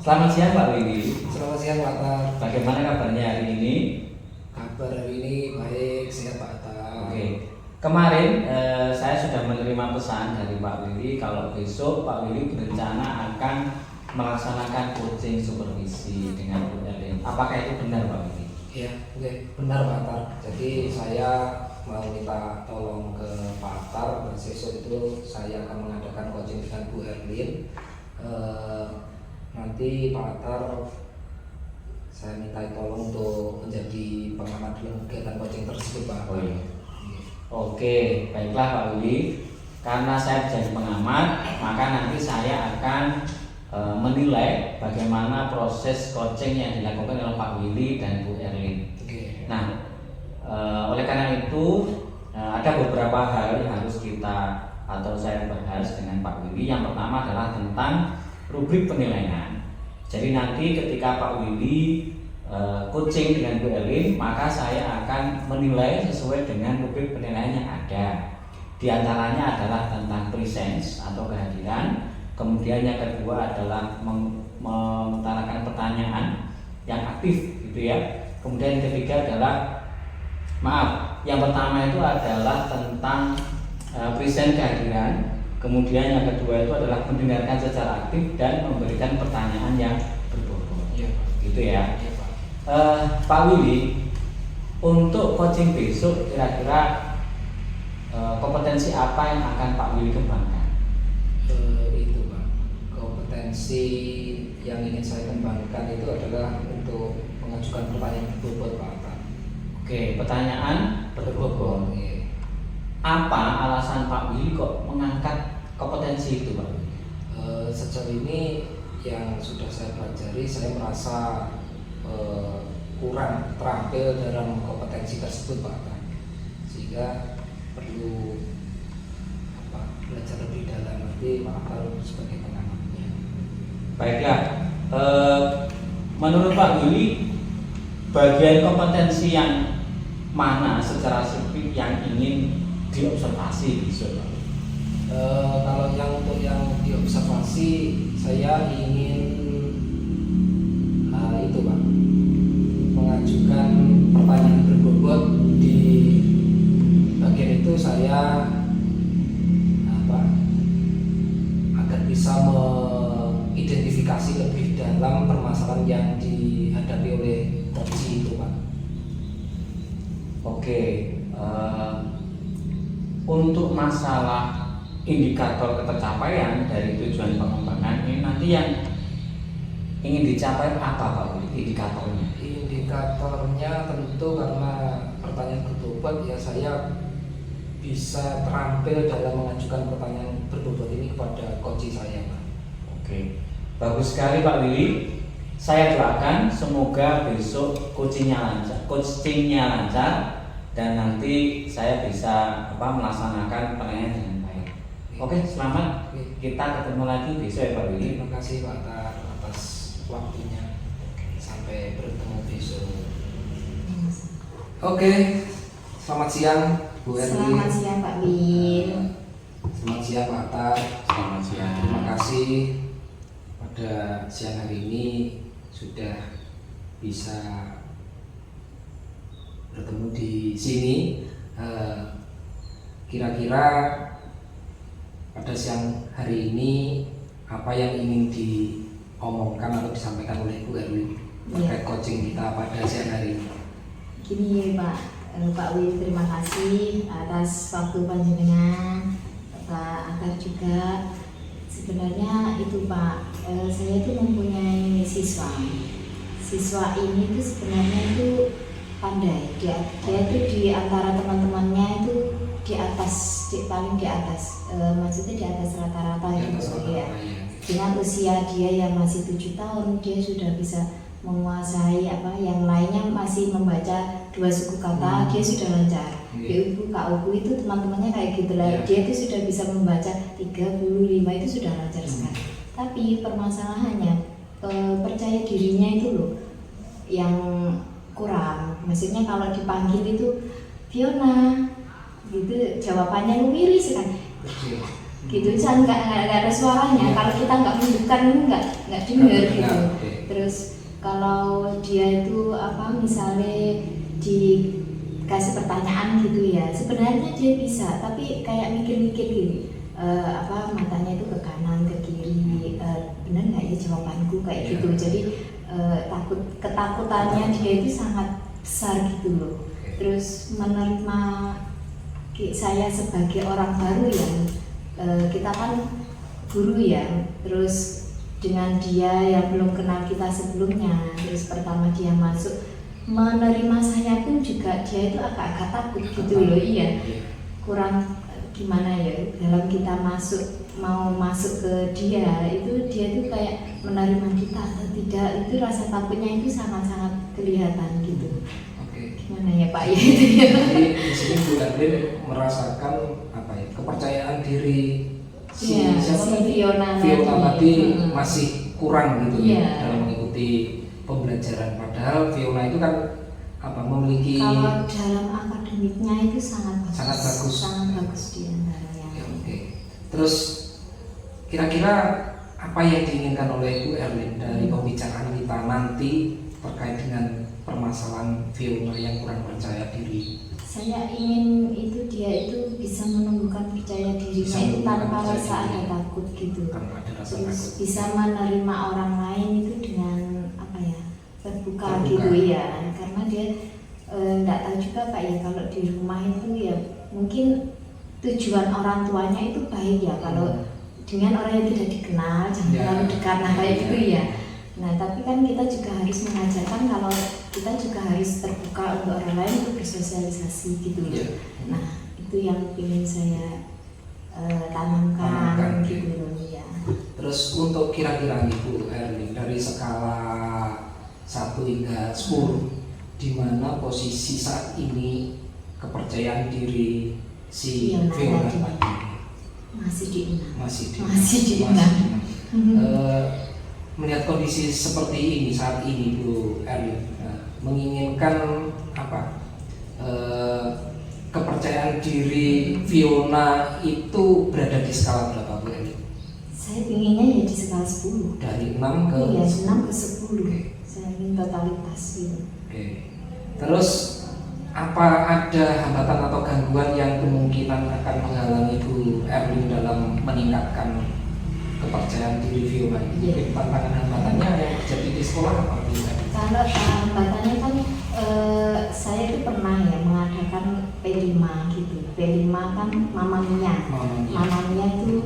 Selamat siang Pak Willy. Selamat siang Pak Atar. Bagaimana kabarnya hari ini? Kabar hari ini baik, sehat Pak Atar. Oke. Kemarin saya sudah menerima pesan dari Pak Willy kalau besok Pak Willy berencana akan melaksanakan coaching supervisi dengan Bu Erlin. Apakah itu benar Pak Willy? Iya, oke, benar Pak Atar. Jadi saya mau minta tolong ke Pak Atar, besok itu saya akan mengadakan coaching dengan Bu Erlin. Nanti Pak Atar saya minta tolong untuk menjadi pengamat dalam kegiatan coaching tersebut Pak Atar. Oh iya. Oke, baiklah Pak Willy. Karena saya jadi pengamat, maka nanti saya akan menilai bagaimana proses coaching yang dilakukan oleh Pak Willy dan Bu Erlin. Oke. Nah, oleh karena itu ada beberapa hal yang harus kita atau saya bahas dengan Pak Willy. Yang pertama adalah tentang rubrik penilaian. Jadi nanti ketika Pak Willy coaching dengan Bu Erlin, maka saya akan menilai sesuai dengan rubrik penilaian yang ada. Di antaranya adalah tentang presence atau kehadiran. Kemudian yang kedua adalah mengutarakan pertanyaan yang aktif, gitu ya. Kemudian yang ketiga adalah yang pertama itu adalah tentang present kehadiran. Kemudian yang kedua itu adalah mendengarkan secara aktif dan memberikan pertanyaan yang berbobot. Iya, Pak. Gitu ya. Iya, Pak. Pak Willy, untuk coaching besok kira-kira kompetensi apa yang akan Pak Willy kembangkan? Itu Pak, kompetensi yang ingin saya kembangkan itu adalah untuk mengajukan pertanyaan berbobot Pak Atar. Oke, pertanyaan berbobot. Iya. Apa alasan Pak Willy kok mengangkat kompetensi itu Pak Willy? Sejauh ini yang sudah saya pelajari, saya merasa kurang terampil dalam kompetensi tersebut Pak Atar, sehingga perlu belajar lebih dalam nanti Pak Atar sebagai pengamatnya. Baiklah, menurut Pak Willy, bagian kompetensi yang mana secara spesifik yang ingin diobservasi besok? Kalau untuk yang diobservasi, saya ingin itu Pak, mengajukan pertanyaan berbobot. Di bagian itu saya agar bisa mengidentifikasi lebih dalam permasalahan yang dihadapi oleh coach itu Pak. Oke, untuk masalah indikator ketercapaian dari tujuan pengembangan ini nanti yang ingin dicapai apa Pak Willy, indikatornya? Indikatornya tentu karena pertanyaan berbobot ya, saya bisa terampil dalam mengajukan pertanyaan berbobot ini kepada coach saya Pak. Oke, bagus sekali Pak Willy. Saya doakan semoga besok coachingnya lancar dan nanti saya bisa melaksanakan pertanyaan dengan baik. Oke, selamat. Kita ketemu lagi besok ya Pak Willy. Terima kasih Pak Tar atas waktunya. Sampai bertemu besok. Oke, selamat siang Bu Erlin. Selamat siang Pak Bin. Selamat siang Pak Tar. Selamat siang. Terima kasih pada siang hari ini sudah bisa bertemu di sini. Kira-kira pada siang hari ini apa yang ingin diomongkan atau disampaikan oleh Bu Erlin terkait coaching kita pada siang hari ini? Gini Pak Win, terima kasih atas waktu panjenengan, Pak Atar juga. Sebenarnya itu Pak, saya itu mempunyai siswa. Siswa ini tuh sebenarnya itu pandai. Dia itu di antara teman-temannya itu paling di atas, maksudnya di atas rata-rata gitu ya. Dengan usia dia yang masih 7 tahun, dia sudah bisa menguasai yang lainnya masih membaca 2 suku kata, dia sudah lancar. Ibu Kak itu teman-temannya kayak gitu lah. Dia itu sudah bisa membaca 35 itu sudah lancar sekali. Tapi permasalahannya percaya dirinya itu loh yang kurang. Maksudnya kalau dipanggil itu Fiona gitu, jawabannya lu miris kan. gitu, kan nggak ada suaranya. Kalau kita nggak menunjukkan nggak dengar gitu. Terus kalau dia itu apa misalnya dikasih pertanyaan gitu ya, sebenarnya dia bisa, tapi kayak mikir-mikir gini, matanya itu ke kanan ke kiri, benar nggak ya jawabanku kayak gitu. Jadi ketakutannya dia itu sangat besar gitu loh. Terus menerima saya sebagai orang baru ya, kita kan guru ya, terus dengan dia yang belum kenal kita sebelumnya, terus pertama dia masuk menerima saya pun juga dia itu agak-agak takut gitu loh. Iya, kurang gimana ya dalam kita mau masuk ke dia itu kayak menerima kita atau tidak, itu rasa takutnya itu sangat-sangat kelihatan gitu. Gimana ya Pak ya itu ya. Jadi di sini Bu Erlin merasakan apa ya, kepercayaan diri si Fiona tadi masih kurang gitu ya dalam mengikuti pembelajaran, padahal Fiona itu kan memiliki, kalau dalam akademiknya itu sangat bagus di antaranya. Terus kira-kira apa yang diinginkan oleh Bu Erlin dari pembicaraan kita nanti terkait dengan permasalahan Fiona yang kurang percaya diri? Saya ingin dia itu bisa menumbuhkan percaya dirinya itu tanpa rasa ada takut gitu. Terus bisa menerima orang lain itu dengan terbuka gitu ya. Karena dia nggak tahu juga Pak ya, kalau di rumah itu ya mungkin tujuan orang tuanya itu baik ya, kalau dengan orang yang tidak dikenal jangan terlalu dekat, kayak gitu ya. Nah tapi kan kita juga harus mengajarkan kalau kita juga harus terbuka untuk orang lain untuk bersosialisasi gitu loh. Nah itu yang ingin saya tanamkan gitu loh ya. Terus untuk kira-kira Bu Erlin dari skala 1 hingga 10, di mana posisi saat ini kepercayaan diri si Fiona tadi? Masih di 6. Melihat kondisi seperti ini saat ini Bu Erlin, menginginkan kepercayaan diri Fiona itu berada di skala berapa Bu Erlin? Saya inginnya ya di skala 10. Dari 6 ke 6 ke 10. Saya ingin totalitas gitu. Terus apa ada hambatan atau gangguan yang kemungkinan akan menghalangi Bu Erlin dalam meningkatkan kepercayaan diri Fiona? Mungkin tantangan-hambatannya yang terjadi di sekolah apa Bu? Kalau hambatannya kan saya itu pernah ya mengadakan P5 gitu. P5 kan Mamma Mia itu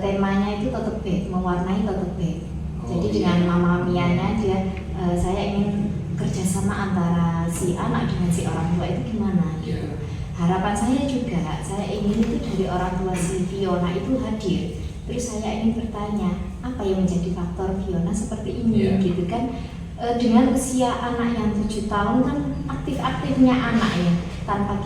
temanya itu tote bag, mewarnai tote bag. Jadi dengan Mamma Mia-nya saya ingin kerjasama antara si anak dengan si orang tua itu gimana gitu. Harapan saya juga, saya ingin itu dari orang tua si Fiona itu hadir. Terus saya ingin bertanya, apa yang menjadi faktor Fiona seperti ini gitu kan. Dengan usia anak yang 7 tahun kan aktif-aktifnya anak ya, tanpa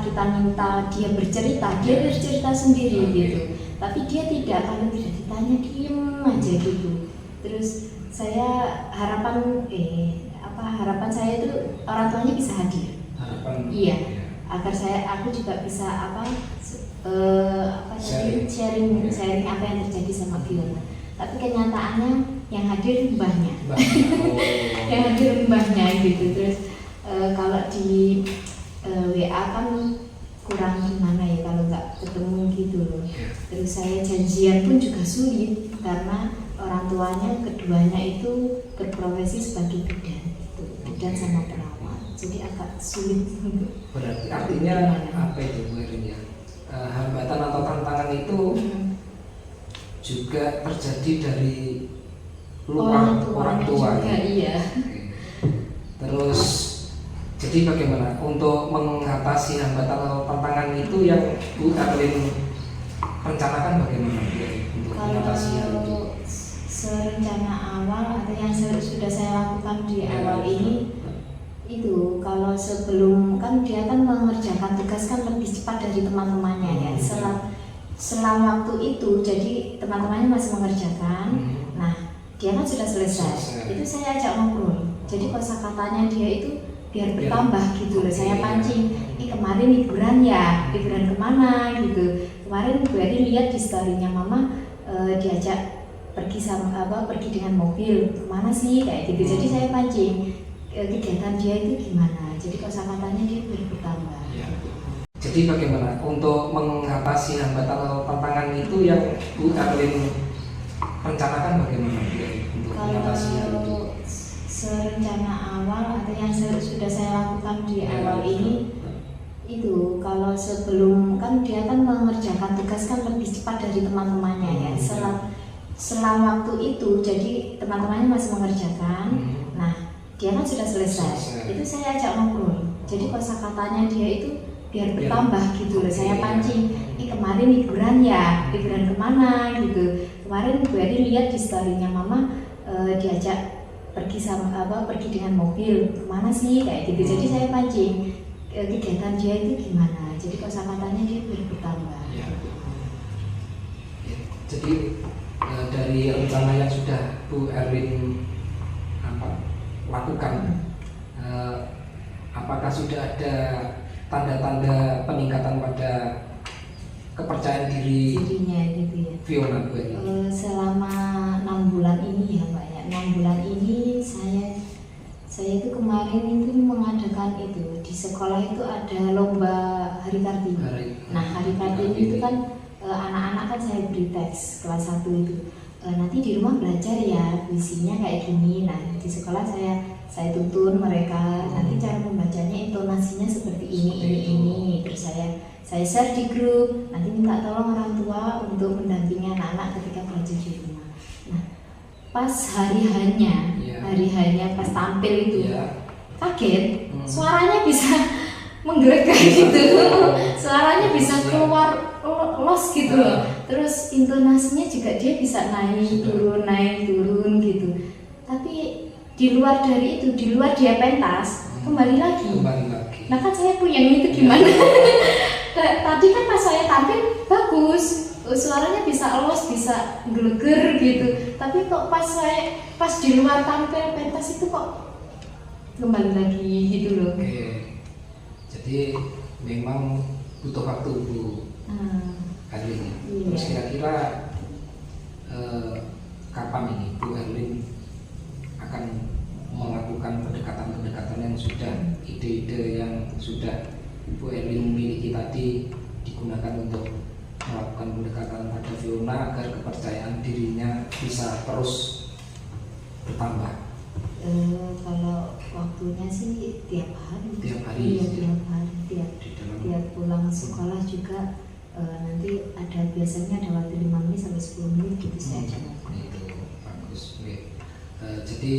kita minta dia bercerita sendiri gitu. Tapi dia tidak, kalau tidak ditanya diem aja gitu. Terus saya harapan saya itu orang tuanya bisa hadir. Agar aku juga bisa sharing apa yang terjadi sama Fiona. Tapi kenyataannya yang hadir mbahnya. Yang hadir mbahnya gitu. Terus kalau di WA kan kurang gimana ya kalau nggak ketemu gitu loh. Terus saya janjian pun juga sulit karena orang tuanya keduanya itu berprofesi sebagai bidan sama perawat, jadi agak sulit. Berarti artinya apa itu Bu Erlin ya? Hambatan atau tantangan itu juga terjadi dari orang tua juga, iya. Terus jadi bagaimana untuk mengatasi hambatan atau tantangan itu yang Bu Erlin rencanakan bagaimana untuk mengatasi hal itu? Serencana awal atau yang sudah saya lakukan di awal ini itu, kalau sebelum kan dia kan mengerjakan tugas kan lebih cepat dari teman-temannya ya. Selang waktu itu jadi teman-temannya masih mengerjakan. Nah dia kan sudah selesai. Itu saya ajak ngobrol. Jadi kosakatanya dia itu biar bertambah gitu loh. Saya pancing, kemarin liburan ya, liburan kemana gitu. kemarin Bu Eri lihat di story-nya Mama diajak pergi pergi dengan mobil, kemana sih kayak gitu. Jadi saya pancing kegiatan dia itu gimana. Jadi kosakatanya dia bertambah. Ya. Jadi bagaimana untuk mengatasi hambatan atau tantangan itu yang Bu Erlin rencanakan bagaimana untuk mengatasi hal itu? Serencana awal atau yang sudah saya lakukan di awal ini itu, kalau sebelum kan dia kan mengerjakan tugas kan lebih cepat dari teman-temannya ya. Setelah waktu itu jadi teman-temannya masih mengerjakan. Nah dia kan sudah selesai. Itu saya ajak ngobrol. Jadi kosakatanya dia itu biar bertambah gitu loh. Saya pancing, kemarin liburan ya, liburan kemana gitu. Kemarin Bu Eri lihat di story-nya Mama diajak pergi pergi dengan mobil, kemana sih kayak gitu. Jadi saya pancing kegiatan dia itu gimana. Jadi kosakatanya dia biar bertambah. Ya. Jadi dari rencana yang sudah Bu Erlin lakukan, apakah sudah ada tanda-tanda peningkatan pada kepercayaan dirinya gitu ya. Fiona Bu Erlin? Selama 6 bulan ini ya Mbak ya, 6 bulan ini saya itu kemarin itu mengadakan itu di sekolah itu ada lomba Hari Kartini. Nah Hari Kartini itu kan anak-anak kan saya beri teks kelas 1 itu. Nanti di rumah belajar ya puisinya kayak gini. Nah di sekolah saya tuntun mereka nanti cara membacanya intonasinya seperti ini. Terus saya share di grup, nanti minta tolong orang tua untuk mendampingi anak-anak ketika belajar di rumah. Nah pas hari hanya pas tampil itu kaget, suaranya bisa menggelegar gitu, suaranya bisa keluar los gitu loh. Terus intonasinya juga dia bisa naik turun gitu. Tapi di luar dari itu, di luar dia pentas, kembali lagi. Nah kan saya puyeng itu gimana? Tadi kan pas saya tampil bagus, suaranya bisa los, bisa geleger gitu. Tapi kok pas di luar tampil pentas itu kok kembali lagi gitu loh. Oke. Jadi memang butuh waktu Bu Erlin. Terus kira-kira kapan ini Bu Erlin akan melakukan pendekatan-pendekatan yang sudah ide-ide yang sudah Bu Erlin miliki tadi digunakan untuk melakukan pendekatan pada Fiona agar kepercayaan dirinya bisa terus bertambah? Kalau waktunya sih tiap hari. Tiap pulang sekolah juga nanti biasanya ada waktu 5 menit sampai 10 menit gitu saya jalan. Itu bagus. Jadi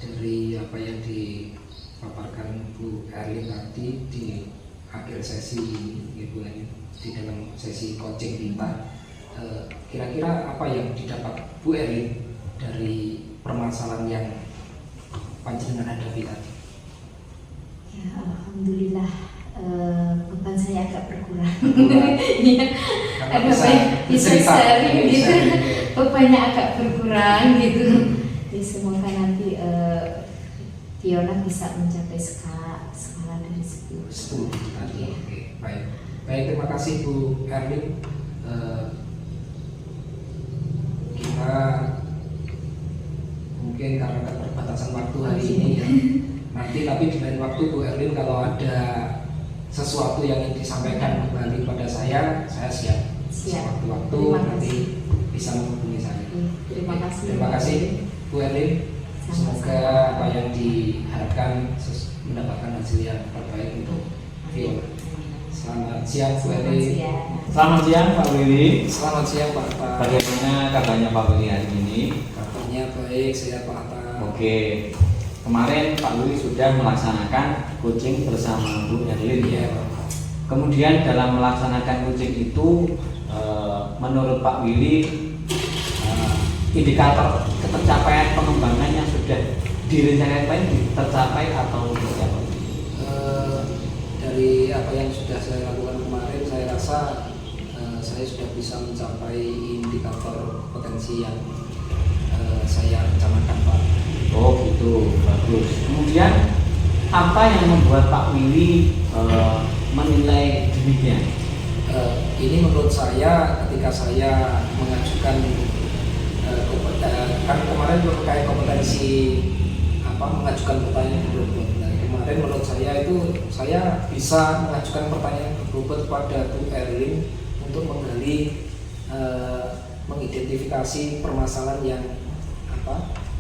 dari apa yang dipaparkan Bu Erlin tadi di akhir sesi ini, di dalam sesi coaching Linta, kira-kira apa yang didapat Bu Erlin dari permasalahan yang panjenengan hadapi tadi? Ya alhamdulillah beban saya agak berkurang. Bisa sharing gitu, bebannya agak berkurang gitu. Jadi semoga nanti Fiona bisa mencapai skala dari 10 tadi. Oke, baik, terima kasih Bu Erlin. Kita mungkin karena keterbatasan waktu hari ini ya, nanti tapi di lain waktu Bu Erlin kalau ada sesuatu yang ingin disampaikan kembali pada saya siap. Waktu-waktu nanti bisa menghubungi saya. Terima kasih Bu Erlin. Semoga apa yang diharapkan mendapatkan hasil yang terbaik untuk Fiona. Selamat siang Bu Erlin. Selamat siang Pak Willy. Selamat siang Pak Atta. Bagaimana kabarnya Pak Willy hari ini? Kabarnya baik, saya Pak Atta. Oke, kemarin Pak Willy sudah melaksanakan coaching bersama Bu Erlin ya. Kemudian dalam melaksanakan coaching itu, menurut Pak Willy, indikator ketercapaian pengembangan yang sudah direncanakan tercapai atau tidak? Dari apa yang sudah saya lakukan kemarin, saya rasa saya sudah bisa mencapai indikator potensi yang saya rencanakan Pak. Oh gitu, bagus. Kemudian apa yang membuat Pak Willy menilai demikian? Ini menurut saya ketika saya mengajukan kan kemarin terkait kompetensi mengajukan pertanyaan berbobot. Nah, kemarin menurut saya itu saya bisa mengajukan pertanyaan berbobot pada Bu Erlin untuk menggali mengidentifikasi permasalahan yang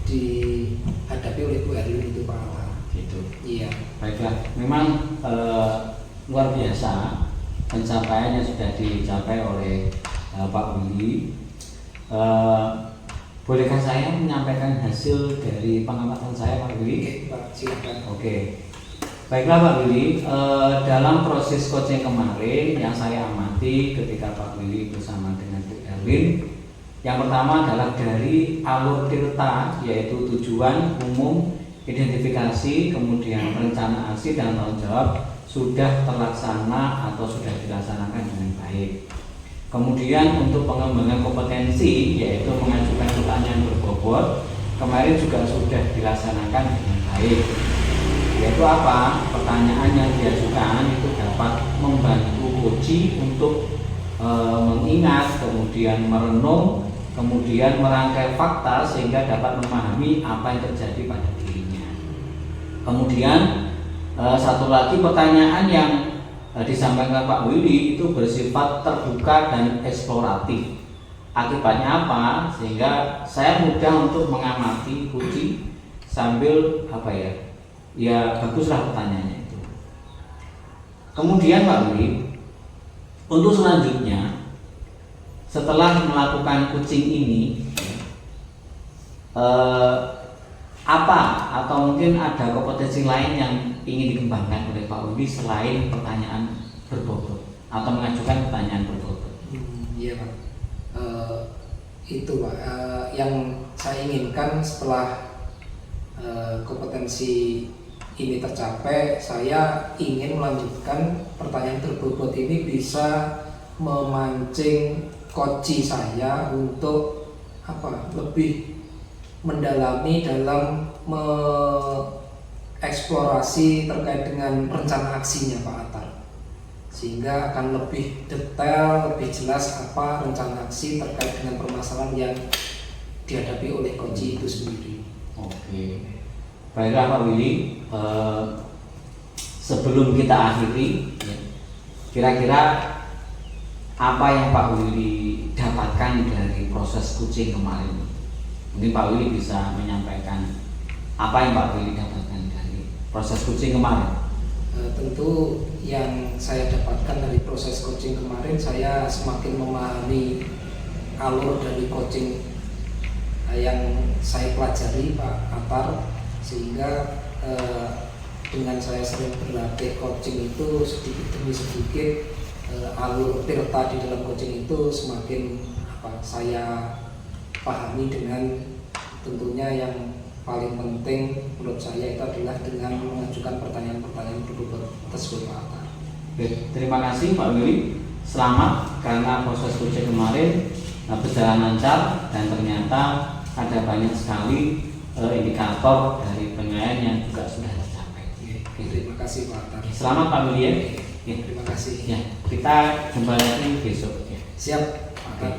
dihadapi oleh Bu Erlin itu Pak Atar. Gitu. Iya. Baiklah, memang luar biasa pencapaian yang sudah dicapai oleh Pak Willy. Bolehkah saya menyampaikan hasil dari pengamatan saya, Pak Willy? Oke, Pak, silakan. Oke. Baiklah Pak Willy, dalam proses coaching kemarin yang saya amati ketika Pak Willy bersama dengan Bu Erlin, yang pertama adalah dari alur tirta, yaitu tujuan, umum, identifikasi, kemudian rencana aksi dan tanggung jawab sudah terlaksana atau sudah dilaksanakan dengan baik. Kemudian untuk pengembangan kompetensi, yaitu mengajukan pertanyaan berbobot, kemarin juga sudah dilaksanakan dengan baik. Yaitu apa? Pertanyaan yang diajukan itu dapat membantu coach untuk mengingat, kemudian merenung, kemudian merangkai fakta sehingga dapat memahami apa yang terjadi pada dirinya. Kemudian satu lagi pertanyaan yang disampaikan Pak Willy itu bersifat terbuka dan eksploratif. Akibatnya apa? Sehingga saya mudah untuk mengamati coach sambil ya baguslah pertanyaannya itu. Kemudian Pak Willy, untuk selanjutnya setelah melakukan coaching ini, apa atau mungkin ada kompetensi lain yang ingin dikembangkan oleh Pak Willy selain pertanyaan berbobot atau mengajukan pertanyaan berbobot? Iya Pak, itu Pak yang saya inginkan setelah kompetensi ini tercapai, saya ingin melanjutkan pertanyaan berbobot ini bisa memancing coach saya untuk lebih mendalami dalam mengeksplorasi terkait dengan rencana aksinya Pak Atar, sehingga akan lebih detail, lebih jelas apa rencana aksi terkait dengan permasalahan yang dihadapi oleh coach itu sendiri. Oke, baiklah Pak Willy, sebelum kita akhiri, kira-kira apa yang Pak Willy dapatkan dari proses coaching kemarin? Mungkin Pak Willy bisa menyampaikan apa yang Pak Willy dapatkan dari proses coaching kemarin. Tentu yang saya dapatkan dari proses coaching kemarin, saya semakin memahami alur dari coaching yang saya pelajari Pak Atar, sehingga dengan saya sering berlatih coaching itu sedikit demi sedikit alur tirta di dalam coaching itu semakin saya pahami, dengan tentunya yang paling penting menurut saya itu adalah dengan mengajukan pertanyaan-pertanyaan berbobot tersebut Pak Atar. Terima kasih Pak Willy, selamat karena proses coaching kemarin berjalan lancar dan ternyata ada banyak sekali indikator dari penilaian yang juga sudah tercapai. Terima kasih Pak Atar. Selamat Pak Willy ya. Terima kasih. Ya, kita jumpa lagi besok. Siap Pak Atar.